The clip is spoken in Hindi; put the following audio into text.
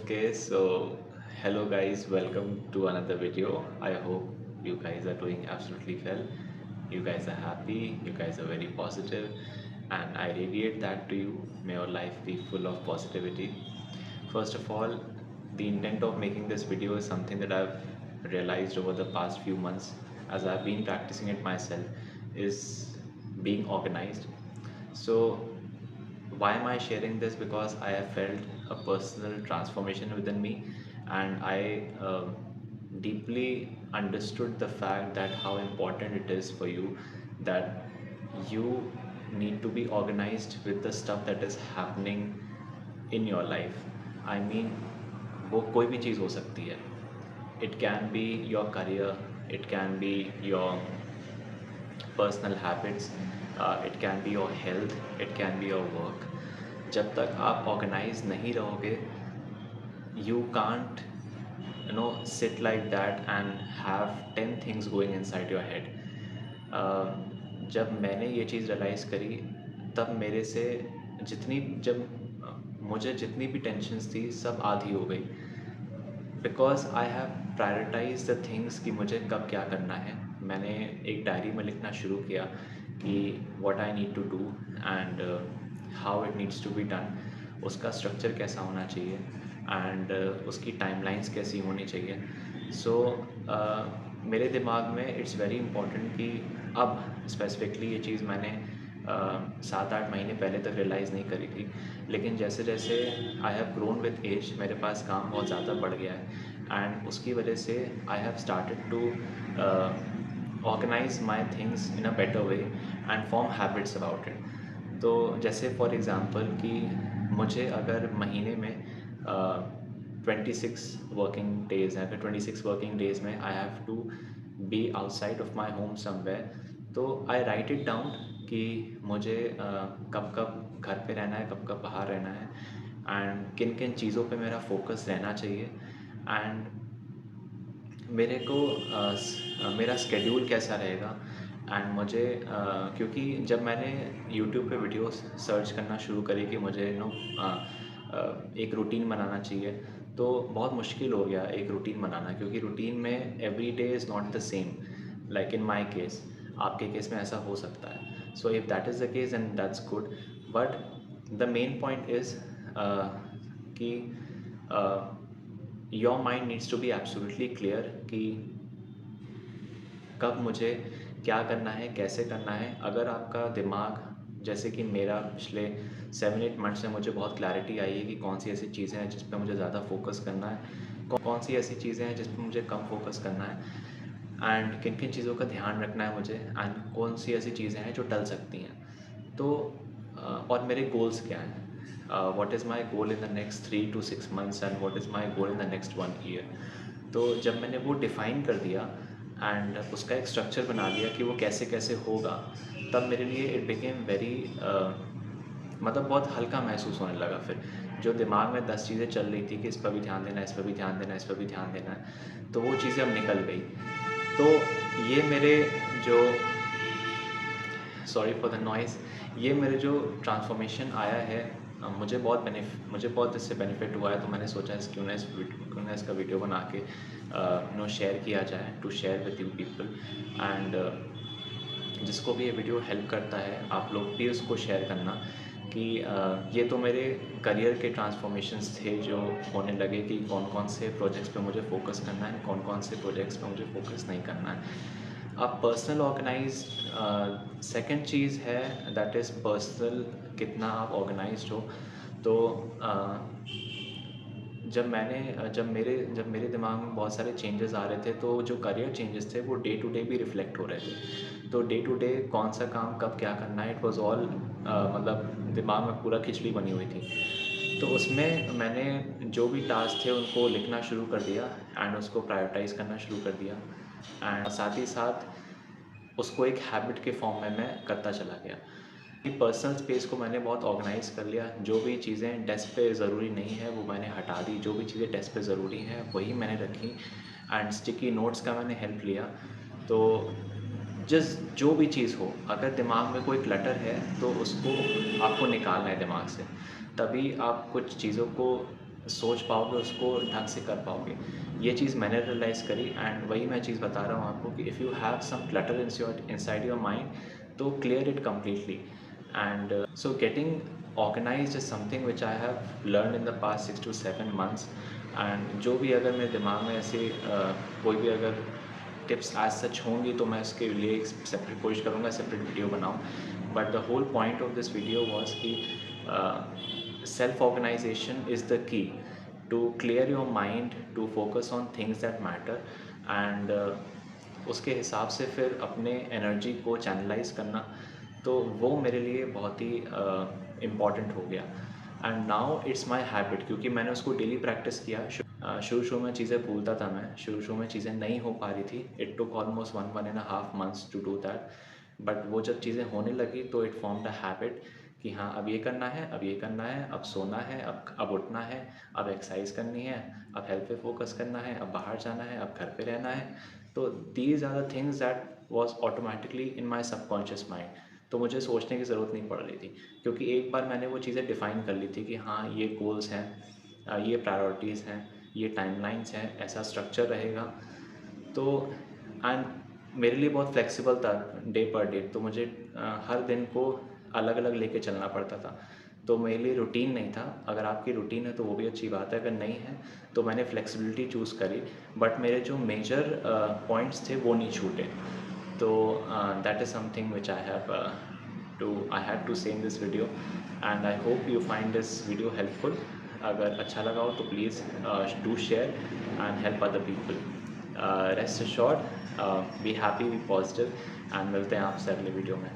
Okay, so hello guys, welcome to another video. I hope you guys are doing absolutely well. You guys are happy, you guys are very positive, and I radiate that to you. May your life be full of positivity. First of all, the intent of making this video is something that I've realized over the past few months as I've been practicing it myself is being organized. So why am I sharing this? Because I have felt a personal transformation within me, and I deeply understood the fact that how important it is for you that you need to be organized with the stuff that is happening in your life. I mean, वो कोई भी चीज़ हो सकती है. It can be your career, it can be your personal habits, it can be your health, it can be your work. जब तक आप ऑर्गेनाइज नहीं रहोगे, you can't sit like that and have 10 things going inside your head. जब मैंने ये चीज़ रियलाइज़ करी, तब मेरे से जितनी जब मुझे जितनी भी टेंशन्स थी सब आधी हो गई. Because I have prioritize the things कि मुझे कब क्या करना है. मैंने एक डायरी में लिखना शुरू किया कि what I need to do and how it needs to be done. उसका स्ट्रक्चर कैसा होना चाहिए एंड उसकी टाइमलाइंस कैसी होनी चाहिए. सो मेरे दिमाग में इट्स वेरी इम्पॉर्टेंट कि अब स्पेसिफिकली ये चीज़ मैंने 7-8 महीने पहले तक रियलाइज़ नहीं करी थी. लेकिन जैसे जैसे I have grown with age, मेरे पास काम बहुत ज़्यादा बढ़ गया है एंड उसकी वजह से I have started to organise my things in a better way and form habits about it. तो जैसे फॉर एग्ज़ाम्पल कि मुझे अगर महीने में 26 वर्किंग डेज़ हैं, अगर 26 वर्किंग डेज़ में I have to be outside of my home somewhere, तो आई राइट इट डाउन कि मुझे कब कब घर पे रहना है, कब कब बाहर रहना है एंड किन किन चीज़ों पे मेरा फोकस रहना चाहिए एंड मेरे को मेरा स्केड्यूल कैसा रहेगा. एंड मुझे क्योंकि जब मैंने यूट्यूब पे वीडियोस सर्च करना शुरू करी कि मुझे एक रूटीन बनाना चाहिए, तो बहुत मुश्किल हो गया एक रूटीन बनाना, क्योंकि रूटीन में every day is not the same. Like in my case, आपके केस में ऐसा हो सकता है. So if that is the case and that's good, but the main point is कि your mind needs to be absolutely clear कि कब मुझे क्या करना है, कैसे करना है. अगर आपका दिमाग, जैसे कि मेरा पिछले 7-8 मंथ्स में मुझे बहुत क्लैरिटी आई है कि कौन सी ऐसी चीज़ें हैं जिस पे मुझे ज़्यादा फोकस करना है, कौन सी ऐसी चीज़ें हैं जिस पे मुझे कम फोकस करना है एंड किन किन चीज़ों का ध्यान रखना है मुझे एंड कौन सी ऐसी चीज़ें हैं जो टल सकती हैं. तो और मेरे गोल्स क्या हैं, what is my goal in the next 3 to 6 months and what is my goal in the next 1 year. तो जब मैंने वो डिफ़ाइन कर दिया एंड उसका एक स्ट्रक्चर बना लिया कि वो कैसे कैसे होगा, तब मेरे लिए इट बिकेम वेरी मतलब बहुत हल्का महसूस होने लगा. फिर जो दिमाग में 10 चीज़ें चल रही थी कि इस पर भी ध्यान देना है, इस पर भी ध्यान देना है, इस पर भी ध्यान देना है, तो वो चीज़ें अब निकल गई. तो ये मेरे जो सॉरी फॉर द नॉइज़, ये मेरे जो ट्रांसफॉर्मेशन आया है, मुझे बहुत इससे बेनिफिट हुआ है. तो मैंने सोचा क्यों ना इसका वीडियो बना के शेयर किया जाए, to share with you people. And जिसको भी ये वीडियो हेल्प करता है, आप लोग भी उसको शेयर करना कि ये तो मेरे करियर के ट्रांसफॉर्मेशंस थे जो होने लगे कि कौन कौन से प्रोजेक्ट्स पे मुझे फोकस करना है, कौन कौन से प्रोजेक्ट्स पे मुझे फोकस नहीं करना है. आप पर्सनल ऑर्गेनाइज, सेकंड चीज़ है दैट इज़ पर्सनल, कितना आप ऑर्गेनाइज्ड हो. तो जब मेरे दिमाग में बहुत सारे चेंजेस आ रहे थे, तो जो करियर चेंजेस थे वो डे टू डे भी रिफ्लेक्ट हो रहे थे. तो डे टू डे कौन सा काम कब क्या करना है, इट वाज ऑल मतलब दिमाग में पूरा खिचड़ी बनी हुई थी. तो उसमें मैंने जो भी टास्क थे उनको लिखना शुरू कर दिया एंड उसको प्रायोरिटाइज़ करना शुरू कर दिया एंड साथ ही साथ उसको एक हैबिट के फॉर्म में मैं करता चला गया. पर्सनल स्पेस को मैंने बहुत ऑर्गेनाइज कर लिया. जो भी चीज़ें डेस्क पे ज़रूरी नहीं है वो मैंने हटा दी, जो भी चीज़ें डेस्क पे ज़रूरी हैं वही मैंने रखी एंड स्टिकी नोट्स का मैंने हेल्प लिया. तो जो भी चीज़ हो, अगर दिमाग में कोई क्लटर है तो उसको आपको निकालना है दिमाग से, तभी आप कुछ चीज़ों को सोच पाओगे, उसको ढंग से कर पाओगे। ये चीज़ मैंने रियलाइज़ करी, एंड वही मैं चीज़ बता रहा हूँ आपको कि if you have some clutter inside your mind, तो clear it completely. And so getting organised is something which I have learn in the past 6 to 7 months। And जो भी अगर मेरे दिमाग में ऐसे कोई भी अगर टिप्स एज सच होंगी तो मैं उसके लिए एक सेपरेट कोशिश करूँगा, सेपरेट वीडियो बनाऊँ। But the whole point of this video was कि self organisation is the key to clear your mind, to focus on things that matter, and उसके हिसाब से फिर अपने एनर्जी को चैनलाइज करना। तो वो मेरे लिए बहुत ही इम्पॉर्टेंट हो गया, and now it's my habit, क्योंकि मैंने उसको डेली प्रैक्टिस किया। शुरू शुरू में चीज़ें भूलता था मैं, शुरू शुरू में चीज़ें नहीं हो पा रही थी। It took almost 1.5 months to do that. But वो जब चीज़ें होने लगी तो इट फॉर्म द हैबिट कि हाँ अब ये करना है, अब ये करना है, अब सोना है, अब उठना है, अब एक्सरसाइज करनी है, अब हेल्थ पे फोकस करना है, अब बाहर जाना है, अब घर पे रहना है। तो these are the things that was automatically in my subconscious mind. तो मुझे सोचने की ज़रूरत नहीं पड़ रही थी, क्योंकि एक बार मैंने वो चीज़ें डिफ़ाइन कर ली थी कि हाँ ये गोल्स हैं, ये प्रायोरिटीज़ हैं, ये टाइमलाइंस हैं, ऐसा स्ट्रक्चर रहेगा। तो एंड मेरे लिए बहुत फ्लेक्सिबल था डे पर डे, तो मुझे हर दिन को अलग अलग लेके चलना पड़ता था। तो मेरे लिए रूटीन नहीं था। अगर आपकी रूटीन है तो वो भी अच्छी बात है, अगर नहीं है तो मैंने फ्लेक्सिबिलिटी चूज़ करी। बट मेरे जो मेजर पॉइंट्स थे वो नहीं छूटे। तो that is something which I had to say in this video, and I hope you find this video helpful. अगर अच्छा लगा हो तो please do share and help other people. Rest assured, be happy, be positive, and मिलते हैं आपसे अगले वीडियो में।